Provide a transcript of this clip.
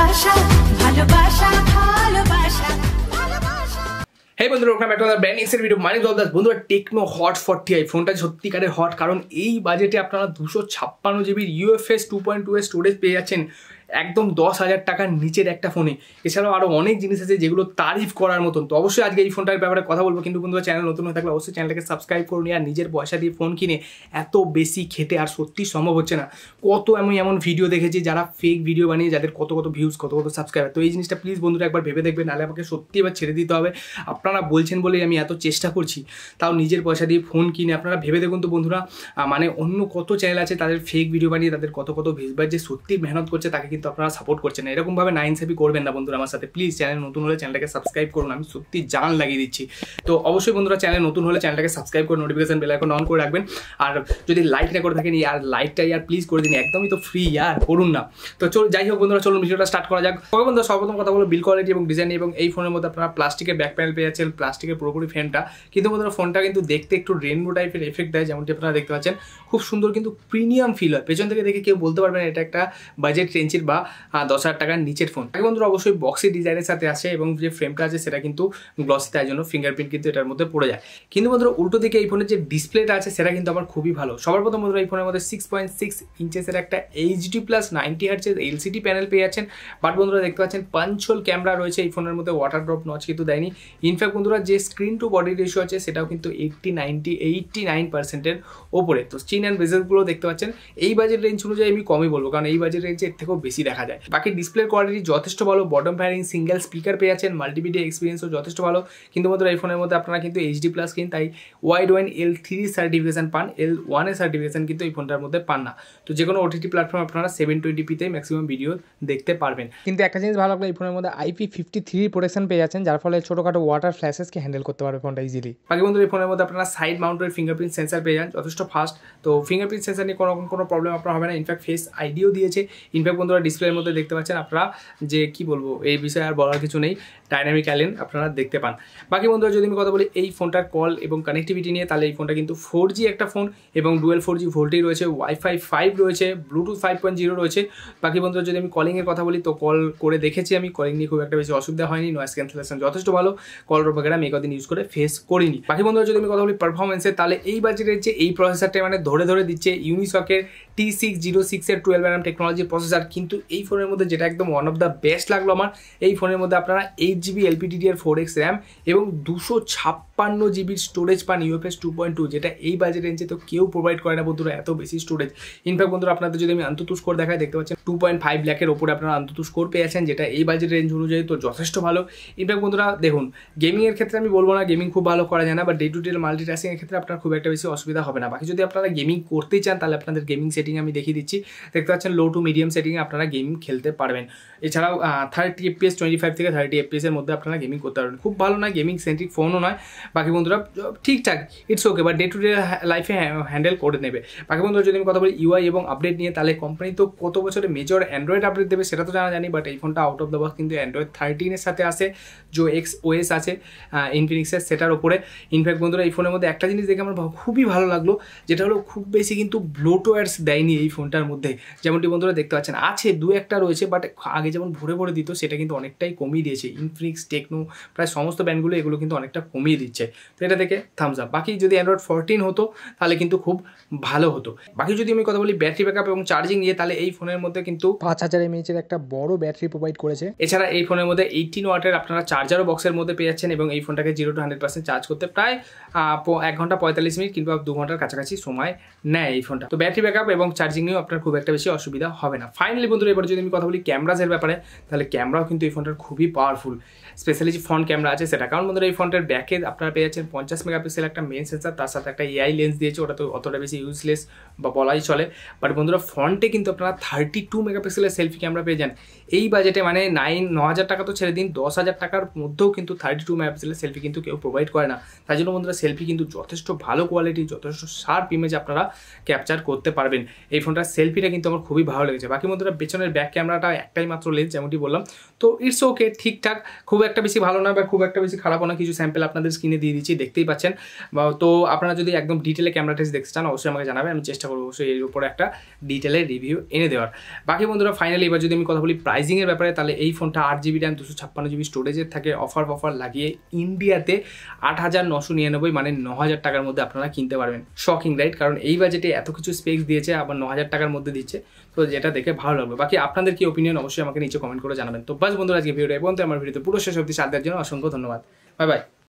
ভালোবাসা ভালোবাসা ভালোবাসা। Hey বন্ধুরা, welcome back to other brand new video. Moni Jaldas বন্ধুরা, টেকনো হট 40i ফোনটা সত্যিকারের হট, কারণ এই বাজেটে আপনারা 256 জিবির UFS 2.2 এর স্টোরেজ পেয়ে যাচ্ছেন একদম 10,000 টাকার নিচের একটা ফোনে। এছাড়াও আরও অনেক জিনিস আছে যেগুলো তারিফ করার মতন। তো অবশ্যই আজকে এই ফোনটার ব্যাপারে কথা বলবো, কিন্তু বন্ধুরা চ্যানেল নতুন হয়ে থাকলে অবশ্যই চ্যানেলটাকে সাবস্ক্রাইব করুন। আর নিজের পয়সা দিয়ে ফোন কিনে এত বেশি খেতে আর সত্যি সম্ভব হচ্ছে না। কত আমি এমন ভিডিও দেখেছি যারা ফেক ভিডিও বানিয়ে যাদের কত ভিউজ কত সাবস্ক্রাইবার। তো এই জিনিসটা প্লিজ বন্ধুরা একবার ভেবে দেখবেন, নাহলে আমাকে সত্যি এবার ছেড়ে দিতে হবে। আপনারা বলছেন বলেই আমি এত চেষ্টা করছি, তাও নিজের পয়সা দিয়ে ফোন কিনে আপনারা ভেবে দেখুন তো বন্ধুরা। মানে অন্য কত চ্যানেল আছে তাদের ফেক ভিডিও বানিয়ে তাদের কত ভিউজ, বা যে সত্যি মেহনত করছে তাকে কিন্তু আপনারা সাপোর্ট করছেন না। এরকমভাবে নাইনসাফি করবেন না বন্ধুরা আমার সাথে। প্লিজ চ্যানেল নতুন হলে চ্যানেলটাকে সাবস্ক্রাইব করুন, আমি সত্যি জান লাগিয়ে দিচ্ছি। তো অবশ্যই বন্ধুরা চ্যানেল নতুন হলে চ্যানেলটাকে সাবস্ক্রাইব করে নোটিফিকেশন বেল আইকন অন করে রাখবেন। আর যদি লাইক না করে থাকেন আর লাইকটা প্লিজ করে দিন, একদমই তো ফ্রি করুন না। তো যাই হোক বন্ধুরা, চলুন ভিডিওটা স্টার্ট করা যাক। তবে বন্ধুরা সর্বপ্রথম কথা বলো বিল কোয়ালিটি এবং ডিজাইন। এবং এই ফোনের মধ্যে আপনারা প্লাস্টিকের ব্যাক প্যানেল পেয়ে যাচ্ছেন, প্লাস্টিকের পুরোপুরি ফ্রেমটা। কিন্তু বন্ধুরা ফোনটা কিন্তু দেখতে একটু রেনবো টাইপের এফেক্ট দেয়, যেমনটি আপনারা দেখতে পাচ্ছেন। খুব সুন্দর কিন্তু প্রিমিয়াম ফিল হয়। পেছন থেকে দেখে কেউ বলতে পারবেন এটা একটা বাজেট রেঞ্জের বা 10,000 টাকার নিচের ফোন। আগে বন্ধুরা অবশ্যই বক্সি ডিজাইনের সাথে আসে, এবং যে ফ্রেমটা আছে সেটা কিন্তু গ্লসি, তাই জন্য ফিঙ্গারপ্রিন্ট কিন্তু এটার মধ্যে পড়ে যায়। কিন্তু বন্ধুরা উল্টো দিকে এই ফোনের যে ডিসপ্লেটা আছে সেটা কিন্তু আমার খুবই ভালো। সবার প্রথম বন্ধুরা এই ফোনের মধ্যে 6.6 ইঞ্চেসের একটা HD+ 90 হার্টজের LCD প্যানেল পেয়ে যাচ্ছেন। বাট বন্ধুরা দেখতে পাচ্ছেন পাঞ্চ হোল ক্যামেরা রয়েছে এই ফোনের মধ্যে, ওয়াটার ড্রপ নচ কিন্তু দেয়নি। ইনফ্যাক্ট বন্ধুরা যে স্ক্রিন টু বডি রেশিও আছে সেটাও কিন্তু 89% ওপরে। তো স্ক্রিন অ্যান্ড বেজেলগুলো দেখতে পাচ্ছেন। এই বাজেট রেঞ্জ অনুযায়ী আমি কমই বলবো, কারণ এই বাজেট রেঞ্জে এর থেকেও বেশি দেখা যায়। বাকি ডিসপ্লের কোয়ালিটি যথেষ্ট ভালো, বটম ফায়ারিং সিঙ্গেল স্পিকার পেয়ে যাচ্ছেন, মাল্টিমিডিয়া এক্সপিরিয়েন্সও যথেষ্ট ভালো। কিন্তু বন্ধুরা এই ফোনের মধ্যে আপনারা কিন্তু HD+ স্ক্রিন, তাই ওয়াইড ওয়াইন L3 সার্টিফিকেশন পান, L1 এর সার্টিফিকেশন কিন্তু এই ফোনটার মধ্যে পান না। তো যে কোনো OTT প্ল্যাটফর্ম আপনারা 720p ম্যাক্সিমাম ভিডিও দেখতে পারবেন। কিন্তু একটা জিনিস ভালো লাগলো, এই ফোনের মধ্যে IP53 প্রোটেকশন পেয়ে যাচ্ছেন, যার ফলে ছোটোখাটো ওয়াটার ফ্ল্যাশেসকে হ্যান্ডেল করতে পারবে ফোনটা ইজিলি। বাকি বন্ধুরা এই ফোনের মধ্যে আপনারা সাইড মাউন্টেড ফিঙ্গারপ্রিন্ট সেন্সার পেয়ে যান, যথেষ্ট ফাস্ট। তো ফিঙ্গারপ্রিন্ট সেন্সার নিয়ে কোনো প্রবলেম আপনার হবে না। ইনফ্যাক্ট ফেস আইডিও দিয়েছে। ইনফ্যাক্ট বন্ধুরা ডিসপ্লের মধ্যে দেখতে পাচ্ছেন আপনারা যে কি বলবো, এই বিষয়ে আর বলার কিছু নেই, ডাইনামিক আইল্যান্ড আপনারা দেখতে পান। বাকি বন্ধুরা যদি আমি কথা বলি এই ফোনটার কল এবং কানেক্টিভিটি নিয়ে, তাহলে এই ফোনটা কিন্তু 4G একটা ফোন, এবং ডুয়েল 4G ভোল্টেজ রয়েছে, Wi-Fi 5 রয়েছে, ব্লুটুথ 5.0 রয়েছে। বাকি বন্ধুরা যদি আমি কলিংয়ের কথা বলি, তো কল করে দেখেছি আমি, কলিং নিয়ে খুব একটা বেশি অসুবিধা হয়নি, নয়েজ ক্যান্সেলেশন যথেষ্ট ভালো, কল বগেরা আমি কদিন ইউজ করে ফেস করিনি। বাকি বন্ধুরা যদি আমি কথা বলি পারফরমেন্সে, তাহলে এই বাজেটের যে এই প্রসেসরটা মানে ধরে দিচ্ছে ইউনিসকের T606 এর 12nm টেকনোলজির প্রসেসর। কিন্তু এই ফোনের মধ্যে যেটা একদম ওয়ান অফ দ্য বেস্ট লাগলো আমার, এই ফোনের মধ্যে আপনারা 8GB LPDDR4X র্যাম এবং 256 জিবির স্টোরেজ পান UFS 2.2, যেটা এই বাজেট রেঞ্জে তো কেউ প্রোভাইড করে না বন্ধুরা, এত বেশি স্টোরেজ। ইনফ্যাক্ট বন্ধুরা আপনাদের যদি আমি আন্তত স্কোর দেখাই, দেখতে পাচ্ছেন 2.5 লাখের ওপরে আপনারা আন্তত স্কোর পেয়ে আছেন, যেটা এই বাজেট রেঞ্জ অনুযায়ী তো যথেষ্ট ভালো। ইনফ্যাক্ট বন্ধুরা দেখুন, গেমিংয়ের ক্ষেত্রে আমি বলবো না গেমিং খুব ভালো করা যায় না, বা ডে টু ডে মাল্টিটাস্কিংয়ের ক্ষেত্রে আপনার খুব একটা বেশি অসুবিধা হবে না। বাকি যদি আপনারা গেমিং করতেই চান, তাহলে আপনাদের গেমিং সেটিং আমি দেখিয়ে দিচ্ছি। দেখতে পাচ্ছেন লো টু মিডিয়াম সেটিংয়ে আপনারা গেমিং খেলতে পারবেন। এছাড়াও 30 FPS 25 থেকে 30 FPS এর মধ্যে আপনারা গেমিং করতে পারবেন। খুব ভালো নয়, গেমিং সেন্ট্রিক ফোনও নয়। বাকি বন্ধুরা ঠিকঠাক, ইটস ওকে, বা ডে টু ডে লাইফে হ্যান্ডেল করে নেবে। বাকি বন্ধুরা যদি আমি কথা বলি UI এবং আপডেট নিয়ে, তাহলে কোম্পানি তো কত বছরে মেজর অ্যান্ড্রয়েড আপডেট দেবে সেটা তো জানি, বাট এই ফোনটা আউট অফ দ্য বক্স কিন্তু অ্যান্ড্রয়েড 13 এর সাথে আসে, যে XOS আছে ইনফিনিক্সের, সেটার ওপরে। ইনফ্যাক্ট বন্ধুরা এই ফোনের মধ্যে একটা জিনিস দেখে আমার খুবই ভালো লাগলো, যেটা হলো খুব বেশি কিন্তু ব্লোটওয়্যারস দেয়নি এই ফোনটার মধ্যে। যেমনটি বন্ধুরা দেখতে পাচ্ছেন আছে দু একটা রয়েছে, বাট আগে যেমন ভরে দিত সেটা কিন্তু অনেকটাই কমিয়ে দিয়েছে। ইনফিনিক্স, টেকনো, প্রায় সমস্ত ব্র্যান্ডগুলো এগুলো কিন্তু অনেকটা কমিয়ে দিচ্ছে। তো এটা দেখে থামস আপ। বাকি যদি অ্যান্ড্রয়েড 14 হতো তাহলে কিন্তু খুব ভালো হতো। বাকি যদি আমি কথা বলি ব্যাটারি ব্যাকআপ এবং চার্জিং নিয়ে, তাহলে এই ফোনের মধ্যে কিন্তু 5000 mAh একটা বড় ব্যাটারি প্রোভাইড করেছে। এছাড়া এই ফোনের মধ্যে 18 ওয়াটের আপনারা চার্জারও বক্সের মধ্যে পেয়ে যাচ্ছেন, এবং এই ফোনটাকে 0 to 100% চার্জ করতে প্রায় 1 ঘন্টা 45 মিনিট কিংবা 2 ঘন্টার কাছাকাছি সময় নেয় এই ফোনটা। তো ব্যাটারি ব্যাকআপ এবং চার্জিং নিয়েও আপনার খুব একটা বেশি অসুবিধা হবে না। ফাইনালি বন্ধুরা এবার যদি আমি কথা বলি ক্যামেরাজের ব্যাপারে, তাহলে ক্যামেরাও কিন্তু এই ফোনটার খুবই পাওয়ারফুল, স্পেশালি যে ফ্রন্ট ক্যামেরা আছে সেটা। কারণ বন্ধুরা এই ফোনটার ব্যাকে আপনারা পেয়ে যাচ্ছেন 50 মেগাপিক্সেল একটা মেন সেন্সার, তার সাথে একটা AI লেন্স দিয়েছে, ওটা তো অতটা বেশি ইউজলেস বা বলাই চলে। বাট বন্ধুরা ফ্রন্টে কিন্তু আপনারা 32 মেগাপিক্সেলের সেলফি ক্যামেরা পেয়ে যান। এই বাজেটে মানে 9,000 টাকা তো ছেড়ে দিন, 10,000 টাকার মধ্যেও কিন্তু 32 মেগাপিক্সেলের সেলফি কিন্তু কেউ প্রোভাইড করে না। তাই জন্য বন্ধুরা সেলফি কিন্তু যথেষ্ট ভালো কোয়ালিটি, যথেষ্ট শার্প ইমেজ আপনারা ক্যাপচার করতে পারবেন। এই ফোনটার সেলফিটা কিন্তু আমার খুবই ভালো লেগেছে। বাকি বন্ধুরা পেছনের ব্যাক ক্যামেরাটা একটাই মাত্র লেন্স, যেমনটি বললাম, তো ইটস ওকে, ঠিকঠাক, খুব একটা বেশি ভালো না বা খুব একটা বেশি খারাপও না। কিছু স্যাম্পল আপনাদের স্ক্রিনে স্ক্রিনে দিয়ে দিচ্ছি, দেখতেই পাচ্ছেন। তো আপনারা যদি একদম ডিটেলে ক্যামেরা টেস্ট দেখতে চান অবশ্যই আমাকে জানাবেন, আমি চেষ্টা করবো অবশ্যই এর উপরে একটা ডিটেলের রিভিউ এনে দেওয়ার। বাকি বন্ধুরা ফাইনালি এবার যদি আমি কথা বলি প্রাইজিংয়ের ব্যাপারে, তাহলে এই ফোনটা 8GB র্যাম 256GB স্টোরেজের থাকে, অফার লাগিয়ে ইন্ডিয়াতে 8,999 মানে 9,000 টাকার মধ্যে আপনারা কিনতে পারবেন। শকিং রাইট, কারণ এই বাজেটে এত কিছু স্পেক্স দিয়েছে আবার 9,000 টাকার মধ্যে দিচ্ছে, তো যেটা দেখে ভালো লাগবে। বাকি আপনাদের কি ওপিনিয়ন অবশ্যই আমাকে নিচে কমেন্ট করে জানাবেন। তো বাস বন্ধুরা আজকে ভিডিওটা এবং আমার ভিডিওতে পুরো শেষ অবধি সাথ দেওয়ার জন্য অসংখ্য ধন্যবাদ। Bye bye.